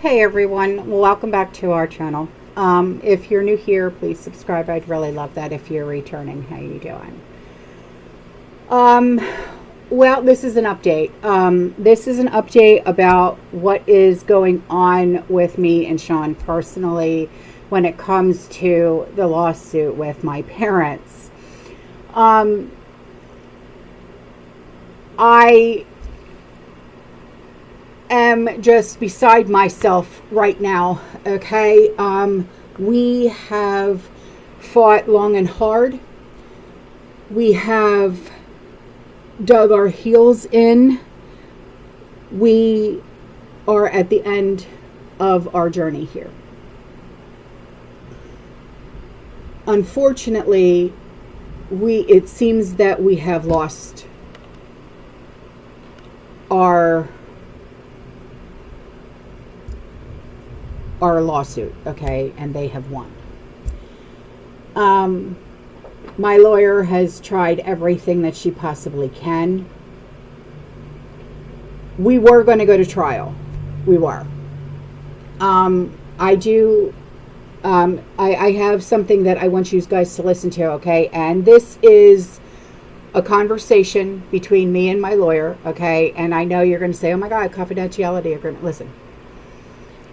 Hey everyone, welcome back to our channel. If you're new here, please subscribe. I'd really love that. If you're returning, how you doing? Um, well, this is an update. This is an update about what is going on with me and Sean personally when it comes to the lawsuit with my parents. Um, I am just beside myself right now. Okay. We have fought long and hard. We have dug our heels in. We are at the end of our journey here. Unfortunately, it seems that we have lost our lawsuit, okay, and they have won. My lawyer has tried everything that she possibly can. We were going to go to trial. We were. I do. I have something that I want you guys to listen to, okay? And this is a conversation between me and my lawyer, okay? And I know you're going to say, "Oh my God, confidentiality agreement." Listen.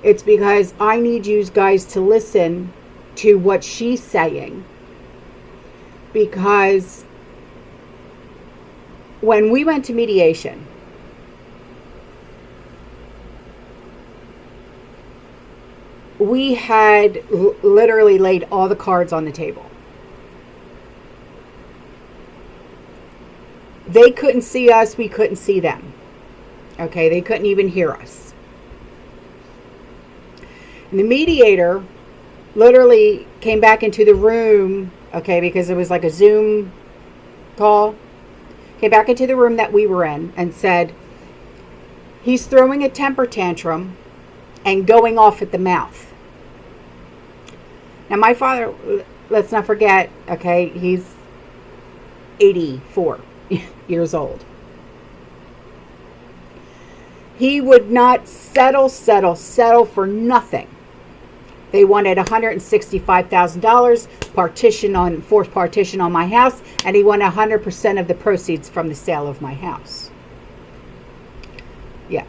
It's because I need you guys to listen to what she's saying. Because when we went to mediation, we had literally laid all the cards on the table. They couldn't see us, we couldn't see them. Okay, they couldn't even hear us. And the mediator literally came back into the room, okay, because it was like a Zoom call. Came back into the room that we were in and said, he's throwing a temper tantrum and going off at the mouth. Now, my father, let's not forget, okay, he's 84 years old. He would not settle for nothing. They wanted $165,000 forced partition on my house, and he wanted 100% of the proceeds from the sale of my house. Yeah.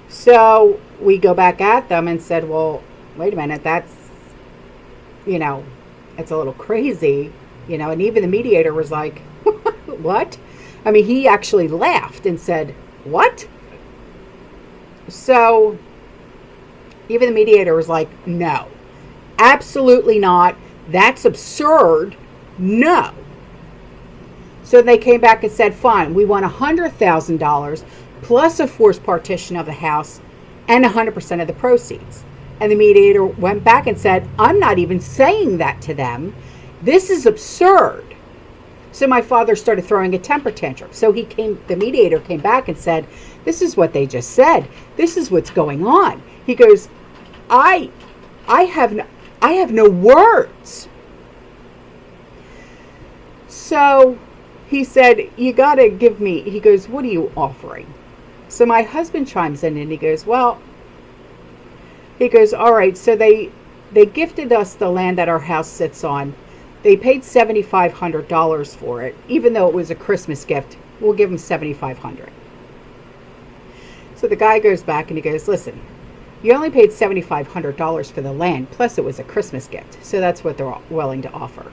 So we go back at them and said, well, wait a minute, that's, it's a little crazy, and even the mediator was like, what? I mean, he actually laughed and said, what? So even the mediator was like, no, absolutely not. That's absurd. No. So they came back and said, fine, we want $100,000 plus a forced partition of the house and 100% of the proceeds. And the mediator went back and said, I'm not even saying that to them. This is absurd. So my father started throwing a temper tantrum. So the mediator came back and said, this is what they just said. This is what's going on. He goes, I have no words. So he said, you got to give me, he goes, what are you offering? So my husband chimes in and he goes, all right, so they gifted us the land that our house sits on. They paid $7,500 for it, even though it was a Christmas gift. We'll give them $7,500. So the guy goes back and he goes, listen, you only paid $7,500 for the land, plus it was a Christmas gift. So that's what they're willing to offer.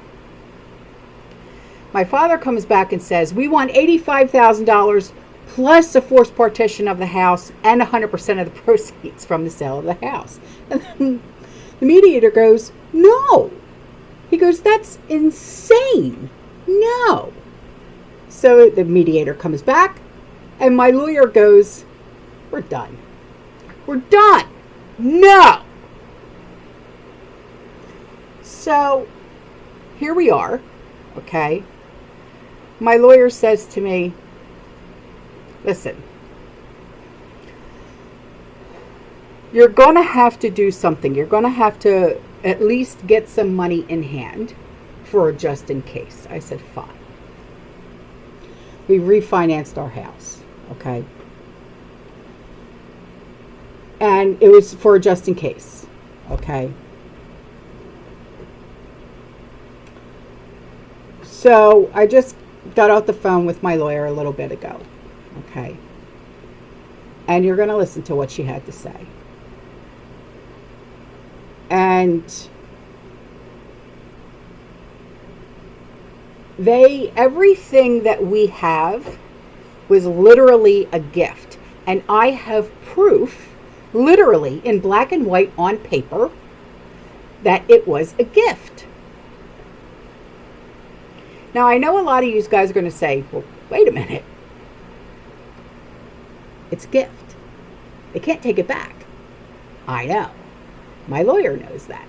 My father comes back and says, we want $85,000 plus a forced partition of the house and 100% of the proceeds from the sale of the house. And then the mediator goes, no. He goes, that's insane. No. So the mediator comes back and my lawyer goes, we're done. We're done. No. So here we are. Okay. My lawyer says to me, listen, you're going to have to do something. You're going to have to at least get some money in hand for just in case. I said, fine. We refinanced our house. Okay. And it was for just in case. Okay. So I just got off the phone with my lawyer a little bit ago. Okay. And you're going to listen to what she had to say. And everything that we have was literally a gift. And I have proof, literally in black and white on paper, that it was a gift. Now, I know a lot of you guys are going to say, well, wait a minute. It's a gift. They can't take it back. I know. My lawyer knows that.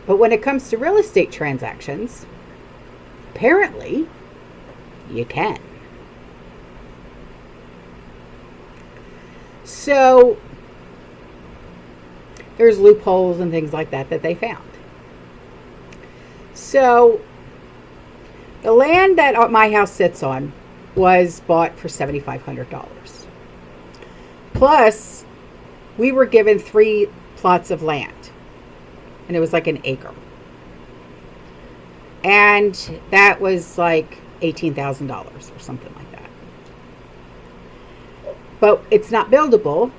But when it comes to real estate transactions, apparently, you can. So, there's loopholes and things like that they found. So, the land that my house sits on was bought for $7,500. Plus, we were given 3 plots of land. And it was like an acre. And that was like $18,000 or something like that. But it's not buildable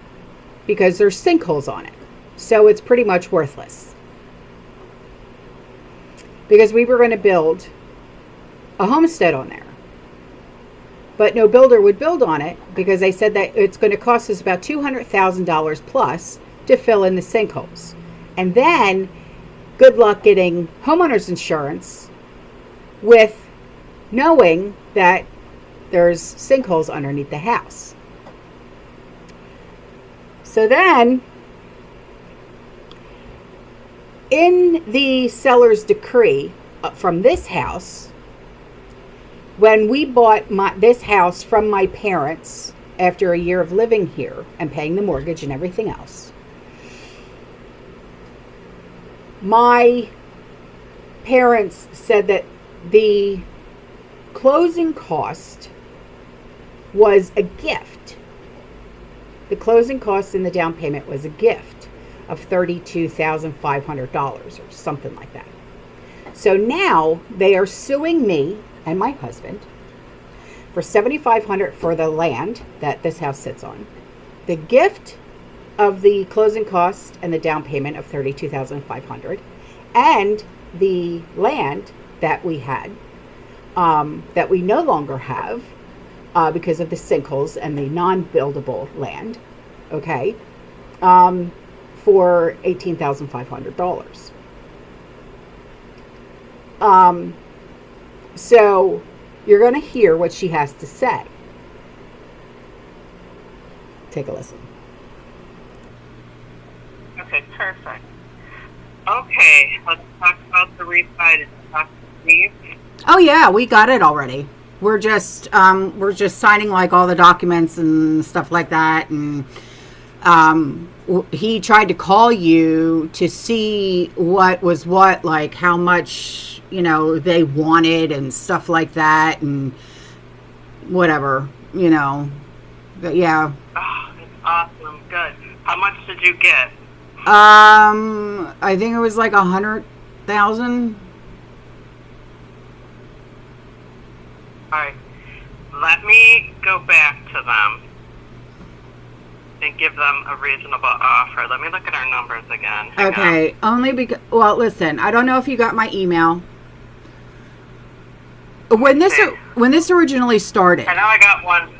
because there's sinkholes on it. So it's pretty much worthless. Because we were going to build a homestead on there. But no builder would build on it because they said that it's going to cost us about $200,000 plus to fill in the sinkholes. And then, good luck getting homeowners insurance with knowing that there's sinkholes underneath the house. So then, in the seller's decree from this house, when we bought this house from my parents after a year of living here and paying the mortgage and everything else, my parents said that the closing cost was a gift. The closing cost and the down payment was a gift of $32,500 or something like that. So now they are suing me and my husband for $7,500 for the land that this house sits on. The gift of the closing cost and the down payment of $32,500, and the land that we had, that we no longer have because of the sinkholes and the non-buildable land, okay, for $18,500. So you're going to hear what she has to say. Take a listen. Okay, perfect. Okay, let's talk about the refi. Did you talk to Steve? Oh yeah, we got it already. We're just signing like all the documents and stuff like that, and he tried to call you to see what was what, like how much they wanted and stuff like that, and whatever, but yeah. Oh, that's awesome. Good. How much did you get? I think it was like 100,000. All right. Let me go back to them and give them a reasonable offer. Let me look at our numbers again. Hang Okay. on. Only because, well, listen, I don't know if you got my email. When this originally started, I know I got one.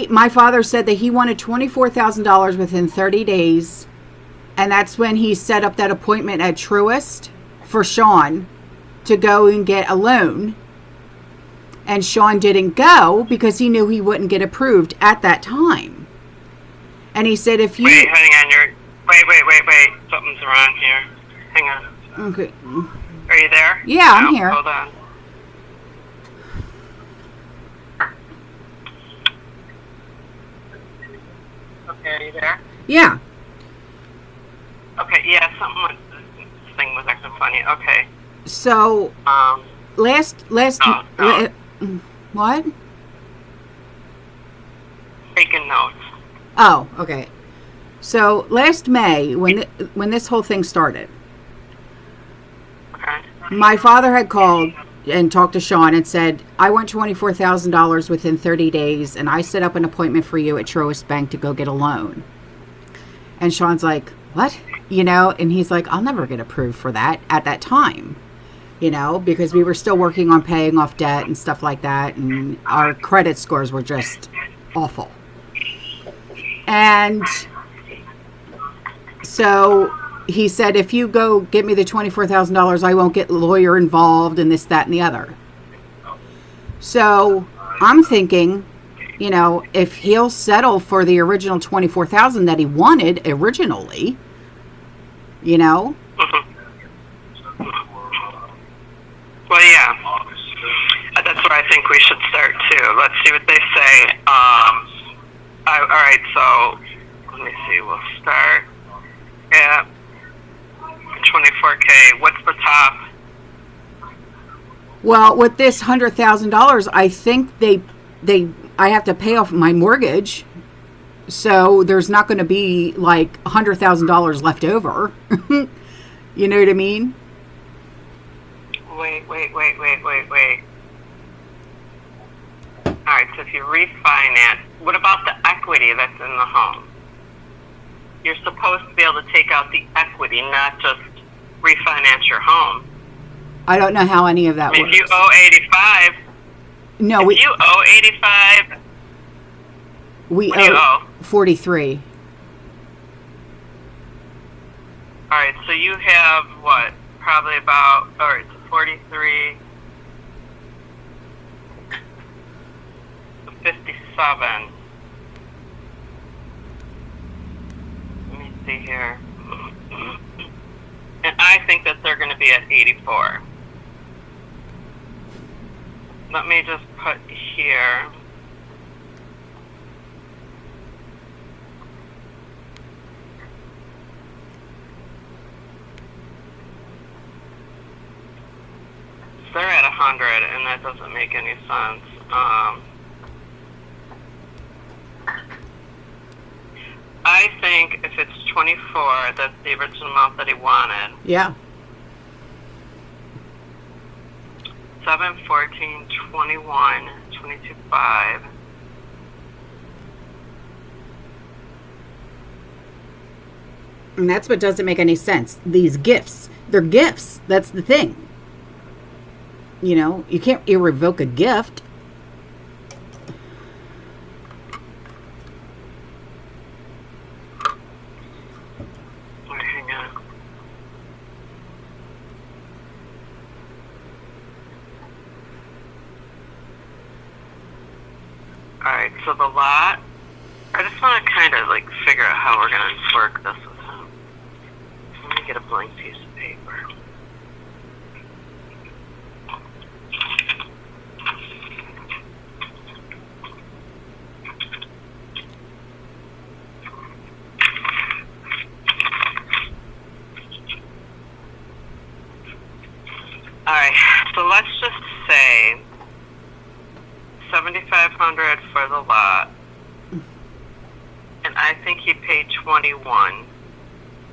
my father said that he wanted $24,000 within 30 days. And that's when he set up that appointment at Truist for Sean to go and get a loan. And Sean didn't go because he knew he wouldn't get approved at that time. And he said if you... Wait, hang on. Wait. Something's wrong here. Hang on. Okay. Are you there? Yeah, I'm here. Hold on. Okay, are you there? Yeah. Okay, yeah, something with this thing was acting funny. Okay. So, No. what? taking notes. Oh, okay. So last May, when this whole thing started, Okay. my father had called and talked to Sean and said, I want $24,000 within 30 days, and I set up an appointment for you at Truist Bank to go get a loan. And Sean's like, what? You know, and he's like, I'll never get approved for that at that time, you know, because we were still working on paying off debt and stuff like that, and our credit scores were just awful. And so he said, if you go get me the $24,000, I won't get lawyer involved and this, that, and the other. So I'm thinking, you know, if he'll settle for the original $24,000 that he wanted originally, you know. Well, yeah. That's where I think we should start too. Let's see what they say. All right, so let me see. We'll start at 24K. What's the top? Well, with this $100,000, I think I have to pay off my mortgage, so there's not going to be like $100,000 left over. You know what I mean? Wait. All right, so if you refinance, what about the equity that's in the home? You're supposed to be able to take out the equity, not just refinance your home. I don't know how any of that works. If you owe 85, no, if you owe 85, we what do you owe? 43. All right, so you have what? Probably about, all right, so 43, 57. Let me see here. And I think that they're going to be at 84. Let me just put here. They're at 100, and that doesn't make any sense. I think if it's 24, that's the original amount that he wanted. Yeah. 7, 14, 21, 22, 5. And that's what doesn't make any sense. These gifts, they're gifts. That's the thing. You know, you can't irrevoke a gift. Hang on. Alright, so the lot, I just want to kind of like figure out how we're going to work this with him. Let me get a blank piece of paper. Alright, so let's just say 7,500 for the lot, and I think he paid 21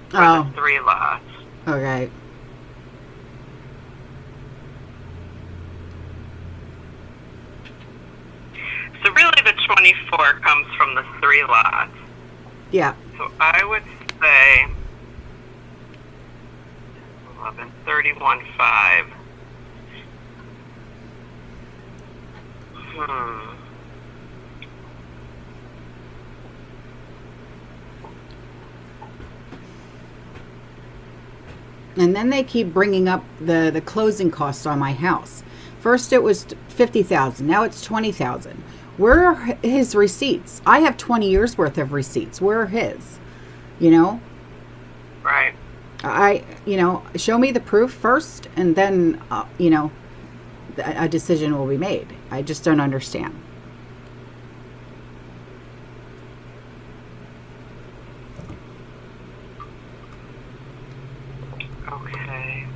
for the 3 lots. Okay. So really the 24 comes from the 3 lots. Yeah. So I would say 11, 31.5. And then they keep bringing up the closing costs on my house. First it was $50,000. Now it's $20,000. Where are his receipts? I have 20 years worth of receipts. Where are his? You know? Right. Show me the proof first, and then, a decision will be made. I just don't understand. Okay.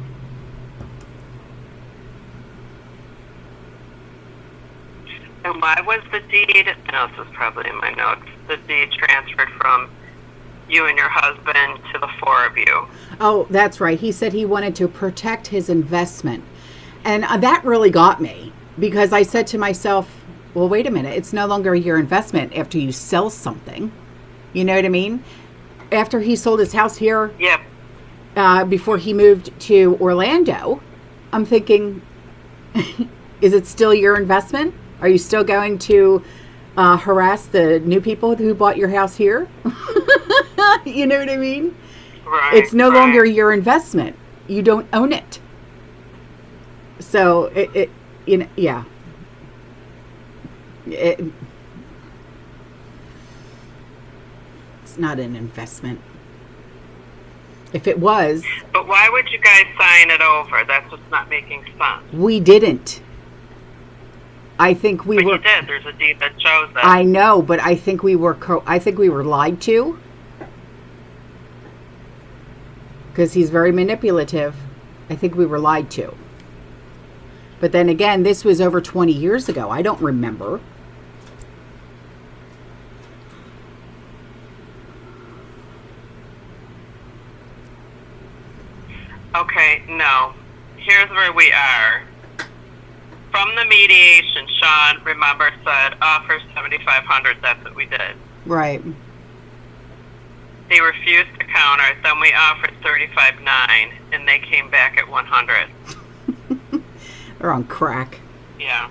And why was the deed, I know this is probably in my notes, the deed transferred from you and your husband to the four of you? Oh, that's right. He said he wanted to protect his investment. And that really got me because I said to myself, well, wait a minute. It's no longer your investment after you sell something. You know what I mean? After he sold his house here, Yep. Before he moved to Orlando, I'm thinking, is it still your investment? Are you still going to harass the new people who bought your house here? You know what I mean? Right. It's no longer your investment. You don't own it. So yeah. It's not an investment. If it was, But why would you guys sign it over? That's what's not making sense. we didn't. I think we But were. you did. There's a deed that shows that. I know, but I think we were. I think we were lied to. Because he's very manipulative. I think we were lied to. But then again, this was over 20 years ago. I don't remember. Okay, no. Here's where we are. From the mediation, Sean, remember, said offer $7,500. That's what we did. Right. They refused to counter. Then we offered $35,900, and they came back at $100. They're on crack. Yeah.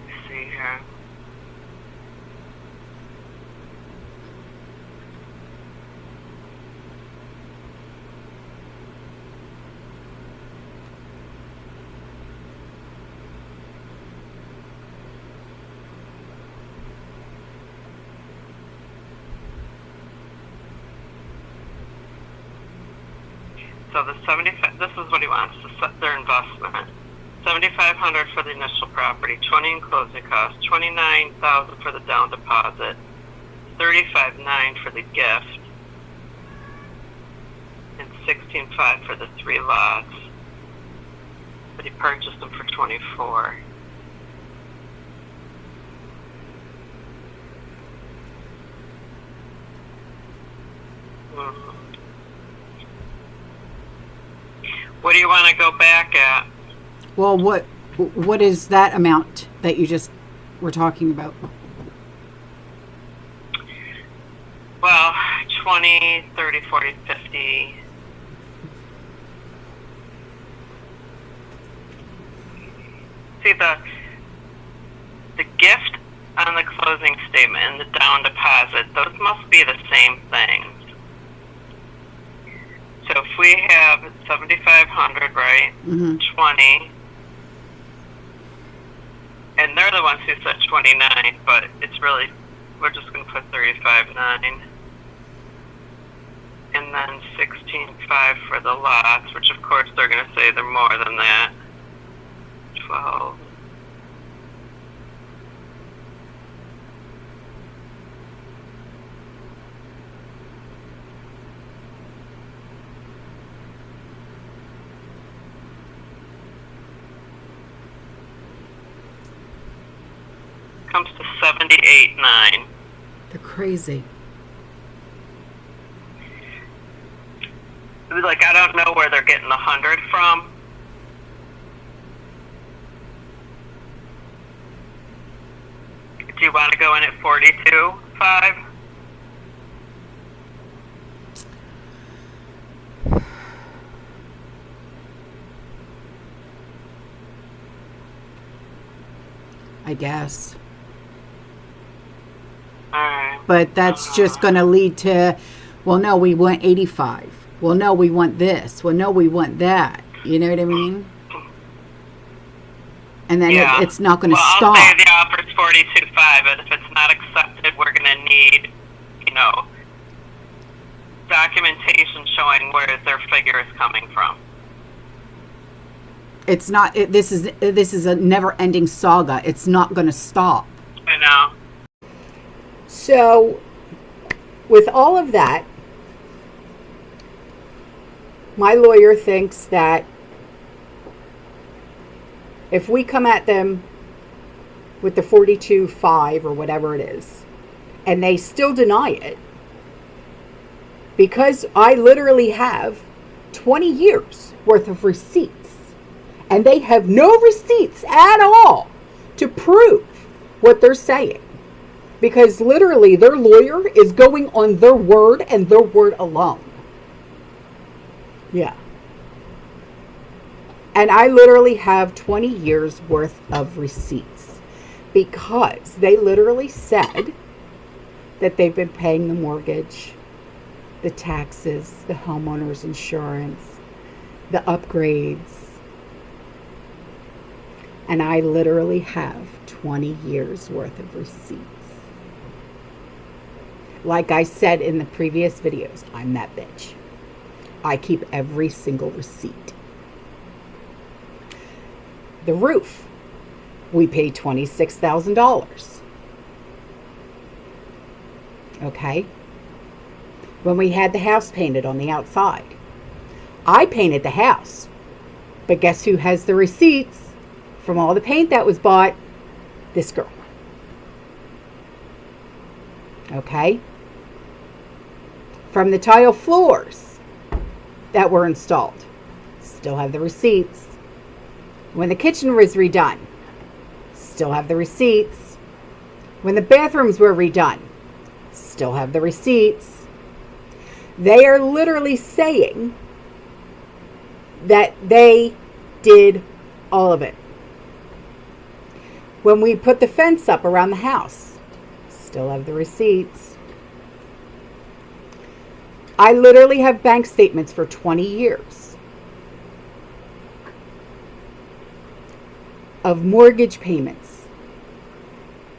Let's see here. So the 75. This is what he wants to set their investment. $7,500 for the initial property, $20,000 in closing costs, $29,000 for the down deposit, $35,900 for the gift, and $16,500 for the 3 lots. But he purchased them for $24,000. What do you want to go back at? Well, what is that amount that you just were talking about? Well, 20, 30, 40, 50. See, the gift on the closing statement and the down deposit, those must be the same things. So if we have $7,500, right? Mm-hmm. 20, and they're the ones who said 29, but it's really, we're just going to put 35,900, and then 16,500 for the lots, which of course they're going to say they're more than that. 12. Comes to 78,900. They're crazy. Like, I don't know where they're getting the 100 from. Do you want to go in at 42,500? I guess. Alright. But that's just going to lead to, well, no, we want 85. Well, no, we want this. Well, no, we want that. You know what I mean? And then Yeah. it's not going to I'll stop. say the offer's 42,500, and if it's not accepted, we're going to need, documentation showing where their figure is coming from. It's not. This is a never-ending saga. It's not going to stop. I know. So, with all of that, my lawyer thinks that If we come at them with the 42.5 or whatever it is, and they still deny it, because I literally have 20 years worth of receipts, and they have no receipts at all to prove what they're saying, because literally their lawyer is going on their word and their word alone. Yeah. And I literally have 20 years worth of receipts, because they literally said that they've been paying the mortgage, the taxes, the homeowner's insurance, the upgrades. And I literally have 20 years worth of receipts. Like I said in the previous videos, I'm that bitch. I keep every single receipt. The roof, we paid $26,000. Okay? When we had the house painted on the outside, I painted the house. But guess who has the receipts from all the paint that was bought? This girl. Okay? From the tile floors that were installed, still have the receipts. When the kitchen was redone, still have the receipts. When the bathrooms were redone, still have the receipts. They are literally saying that they did all of it. When we put the fence up around the house, still have the receipts. I literally have bank statements for 20 years of mortgage payments,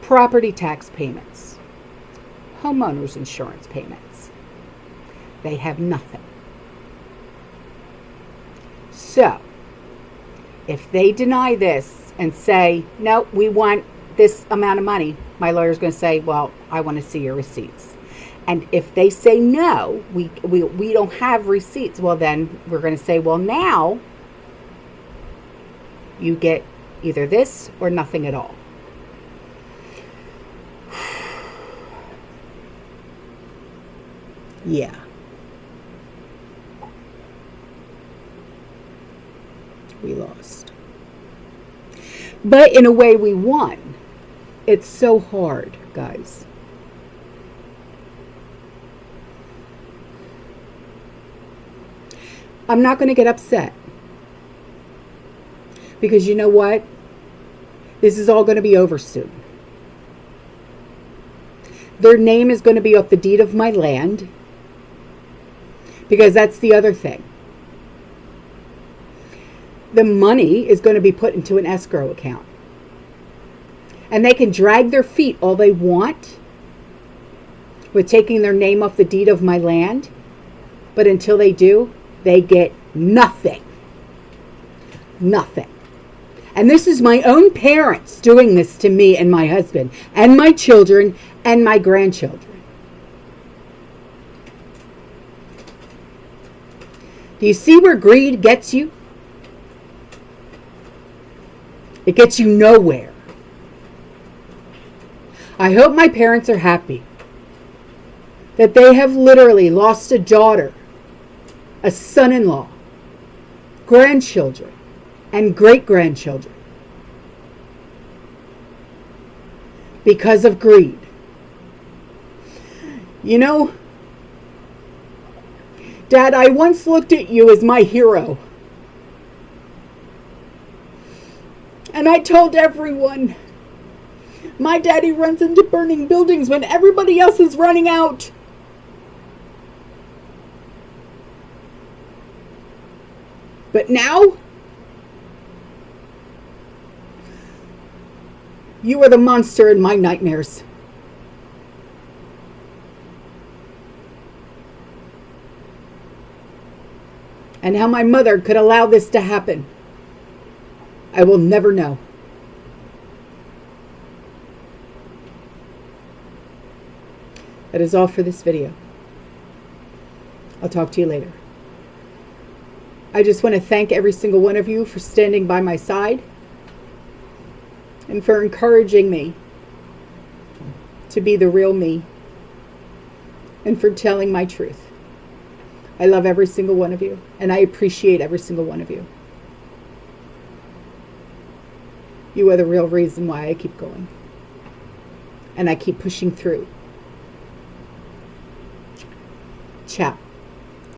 property tax payments, homeowners insurance payments. They have nothing. So, if they deny this and say, no, we want this amount of money, my lawyer's going to say, well, I want to see your receipts. And if they say no, we don't have receipts, well, then we're going to say, well, now you get either this or nothing at all. Yeah. We lost. But in a way we won. It's so hard, guys. I'm not going to get upset. Because you know what? This is all going to be over soon. Their name is going to be off the deed of my land. Because that's the other thing. The money is going to be put into an escrow account. And they can drag their feet all they want with taking their name off the deed of my land. But until they do, they get nothing. Nothing. And this is my own parents doing this to me and my husband and my children and my grandchildren. Do you see where greed gets you? It gets you nowhere. I hope my parents are happy that they have literally lost a daughter, a son-in-law, grandchildren, and great-grandchildren because of greed. You know, Dad, I once looked at you as my hero. And I told everyone, my daddy runs into burning buildings when everybody else is running out. But now, you are the monster in my nightmares. And how my mother could allow this to happen, I will never know. That is all for this video. I'll talk to you later. I just want to thank every single one of you for standing by my side and for encouraging me to be the real me, and for telling my truth. I love every single one of you, and I appreciate every single one of you. You are the real reason why I keep going. And I keep pushing through. Ciao.